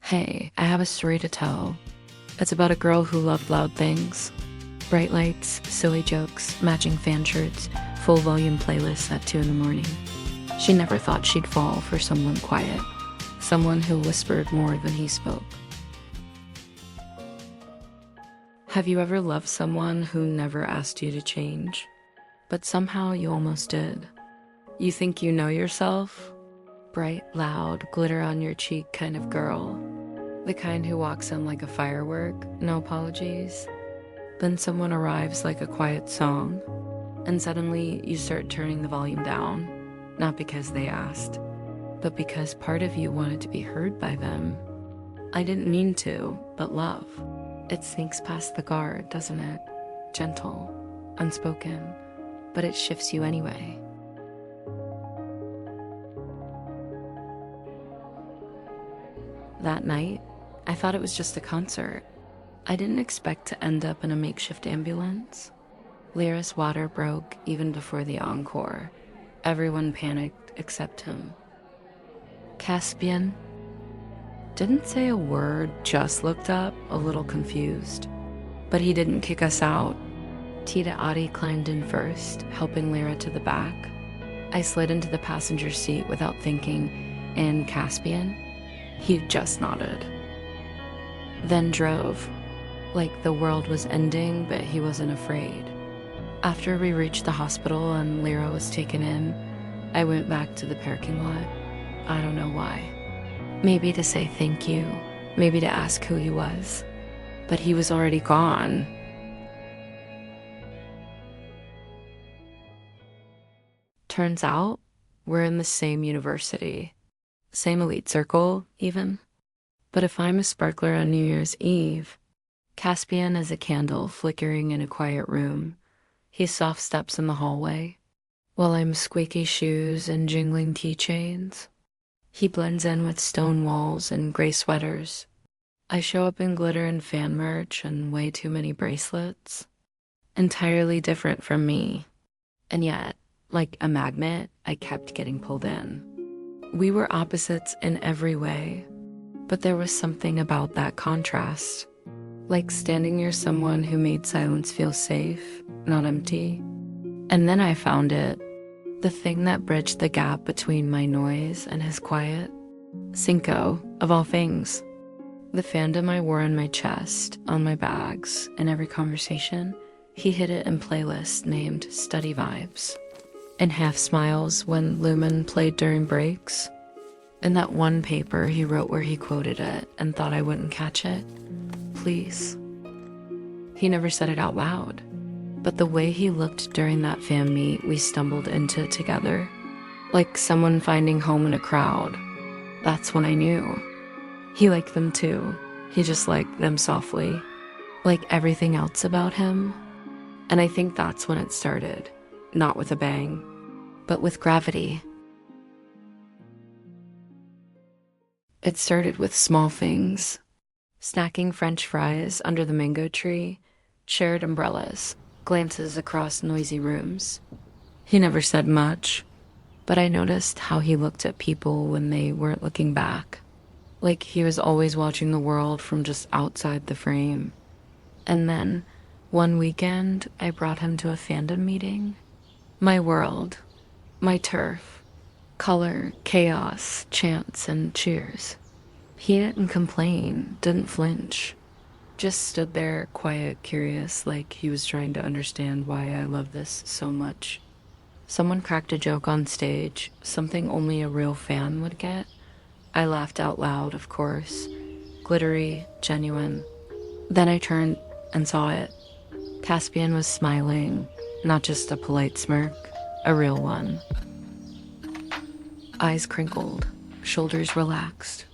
Hey, I have a story to tell. It's about a girl who loved loud things. Bright lights, silly jokes, matching fan shirts, full volume playlists at 2 in the morning. She never thought she'd fall for someone quiet. Someone who whispered more than he spoke. Have you ever loved someone who never asked you to change? But somehow you almost did. You think you know yourself? Bright, loud, glitter on your cheek kind of girl. The kind who walks in like a firework, no apologies. Then someone arrives like a quiet song, and suddenly you start turning the volume down, not because they asked, but because part of you wanted to be heard by them. I didn't mean to, but love. It sneaks past the guard, doesn't it? Gentle, unspoken, but it shifts you anyway. That night, I thought it was just a concert. I didn't expect to end up in a makeshift ambulance. Lyra's water broke even before the encore. Everyone panicked except him. Caspian didn't say a word, just looked up, a little confused. But he didn't kick us out. Tita Adi climbed in first, helping Lyra to the back. I slid into the passenger seat without thinking, and Caspian? He just nodded. Then drove, like the world was ending, but he wasn't afraid. After we reached the hospital and Lyra was taken in, I went back to the parking lot. I don't know why. Maybe to say thank you, maybe to ask who he was. But he was already gone. Turns out, we're in the same university. Same elite circle, even. But if I'm a sparkler on New Year's Eve, Caspian is a candle flickering in a quiet room. He soft steps in the hallway, while I'm squeaky shoes and jingling keychains. He blends in with stone walls and gray sweaters. I show up in glitter and fan merch and way too many bracelets. Entirely different from me. And yet, like a magnet, I kept getting pulled in. We were opposites in every way, but there was something about that contrast. Like standing near someone who made silence feel safe, not empty. And then I found it. The thing that bridged the gap between my noise and his quiet. Cinco, of all things. The fandom I wore on my chest, on my bags, in every conversation, he hid it in playlists named Study Vibes. And half smiles when Lumen played during breaks. In that one paper he wrote where he quoted it and thought I wouldn't catch it. Please. He never said it out loud. But the way he looked during that fan meet we stumbled into together, like someone finding home in a crowd, that's when I knew. He liked them too. He just liked them softly, like everything else about him. And I think that's when it started, not with a bang, but with gravity. It started with small things. Snacking French fries under the mango tree, shared umbrellas, glances across noisy rooms. He never said much, but I noticed how he looked at people when they weren't looking back. Like he was always watching the world from just outside the frame. And then, one weekend, I brought him to a fandom meeting. My world, my turf, color, chaos, chants, and cheers. He didn't complain, didn't flinch. Just stood there, quiet, curious, like he was trying to understand why I love this so much. Someone cracked a joke on stage, something only a real fan would get. I laughed out loud, of course. Glittery, genuine. Then I turned and saw it. Caspian was smiling, not just a polite smirk, a real one. Eyes crinkled, shoulders relaxed.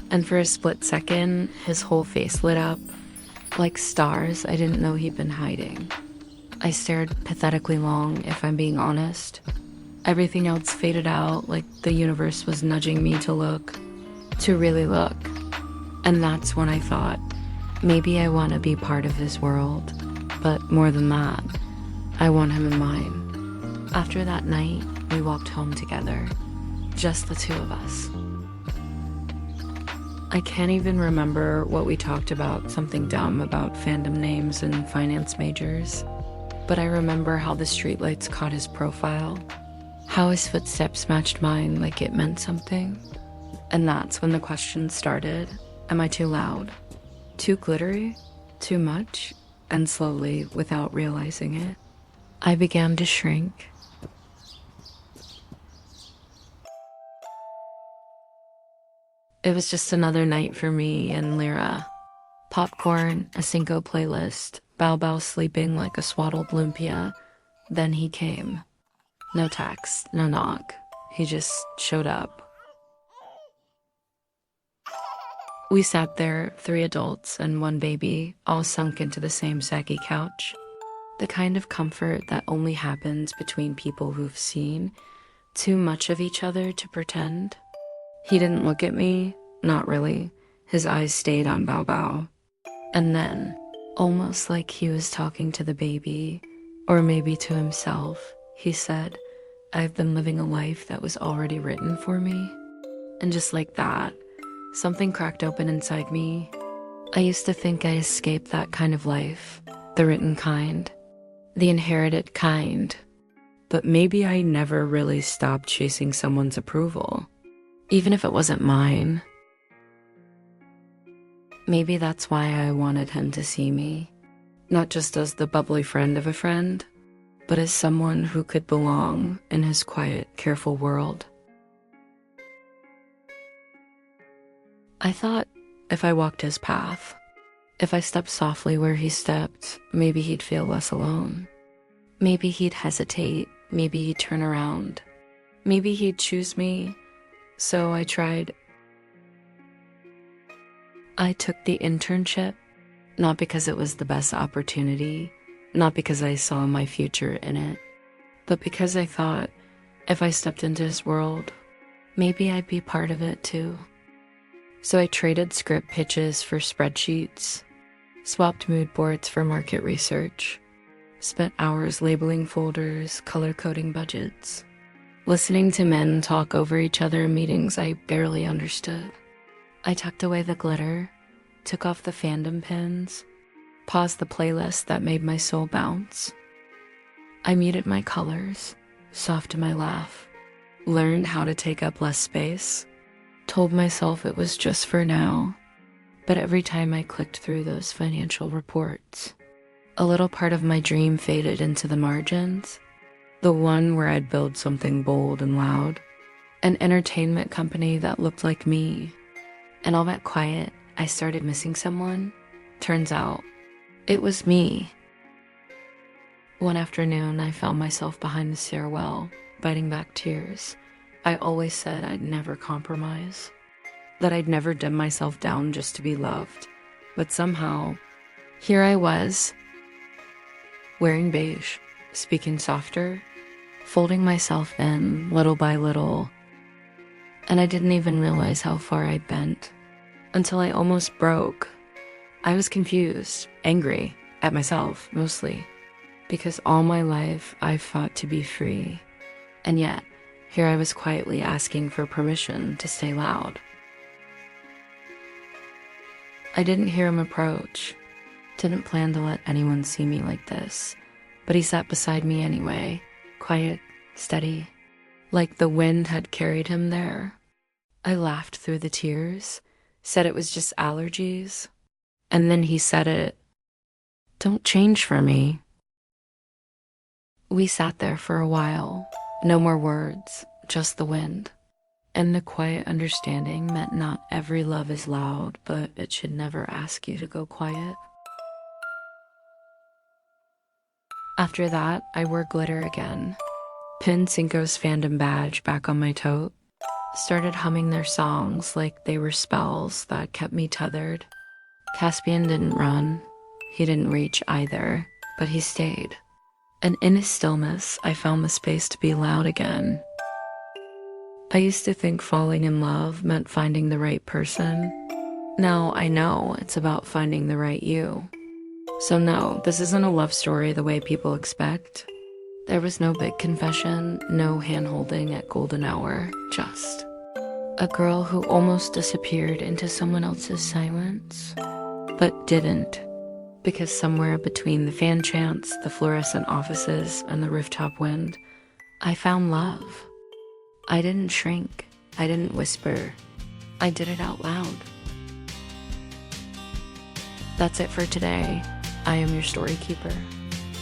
And for a split second, his whole face lit up. Like stars I didn't know he'd been hiding. I stared pathetically long, if I'm being honest. Everything else faded out, like the universe was nudging me to look, to really look. And that's when I thought, maybe I want to be part of his world. But more than that, I want him in mine. After that night, we walked home together. Just the two of us. I can't even remember what we talked about, something dumb about fandom names and finance majors. But I remember how the streetlights caught his profile, how his footsteps matched mine like it meant something. And that's when the question started. Am I too loud? Too glittery? Too much? And slowly, without realizing it, I began to shrink. It was just another night for me and Lyra. Popcorn, a Cinco playlist, Bao Bao sleeping like a swaddled lumpia. Then he came. No text, no knock. He just showed up. We sat there, 3 adults and 1 baby, all sunk into the same saggy couch. The kind of comfort that only happens between people who've seen too much of each other to pretend. He didn't look at me, not really. His eyes stayed on Bao Bao. And then, almost like he was talking to the baby, or maybe to himself, he said, I've been living a life that was already written for me. And just like that, something cracked open inside me. I used to think I escaped that kind of life, the written kind, the inherited kind. But maybe I never really stopped chasing someone's approval, even if it wasn't mine. Maybe that's why I wanted him to see me, not just as the bubbly friend of a friend, but as someone who could belong in his quiet, careful world. I thought if I walked his path, if I stepped softly where he stepped, maybe he'd feel less alone. Maybe he'd hesitate, maybe he'd turn around, maybe he'd choose me. So I tried. I took the internship, not because it was the best opportunity, not because I saw my future in it, but because I thought if I stepped into his world, maybe I'd be part of it too. So I traded script pitches for spreadsheets, swapped mood boards for market research, spent hours labeling folders, color-coding budgets, listening to men talk over each other in meetings I barely understood. I tucked away the glitter, took off the fandom pins, paused the playlist that made my soul bounce. I muted my colors, softened my laugh, learned how to take up less space, told myself it was just for now. But every time I clicked through those financial reports, a little part of my dream faded into the margins, the one where I'd build something bold and loud, an entertainment company that looked like me. And all that quiet, I started missing someone. Turns out, it was me. One afternoon, I found myself behind the stairwell, biting back tears. I always said I'd never compromise, that I'd never dim myself down just to be loved. But somehow, here I was, wearing beige, speaking softer, folding myself in little by little. And I didn't even realize how far I bent until I almost broke. I was confused, angry at myself mostly, because all my life I've fought to be free. And yet, here I was quietly asking for permission to stay loud. I didn't hear him approach, didn't plan to let anyone see me like this, but he sat beside me anyway, quiet, steady, like the wind had carried him there. I laughed through the tears, said it was just allergies, and then he said it, "Don't change for me." We sat there for a while, no more words, just the wind. And the quiet understanding meant not every love is loud, but it should never ask you to go quiet. After that, I wore glitter again, pinned Cinco's fandom badge back on my tote, started humming their songs like they were spells that kept me tethered. Caspian didn't run. He didn't reach either, but he stayed. And in his stillness, I found the space to be loud again. I used to think falling in love meant finding the right person. Now I know it's about finding the right you. So no, this isn't a love story the way people expect. There was no big confession, no hand-holding at golden hour, just A girl who almost disappeared into someone else's silence, but didn't, because somewhere between the fan chants, the fluorescent offices, and the rooftop wind, I found love. I didn't shrink. I didn't whisper. I did it out loud. That's it for today. I am your story keeper,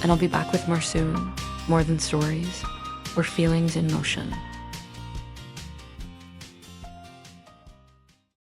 and I'll be back with more soon, more than stories or feelings in motion.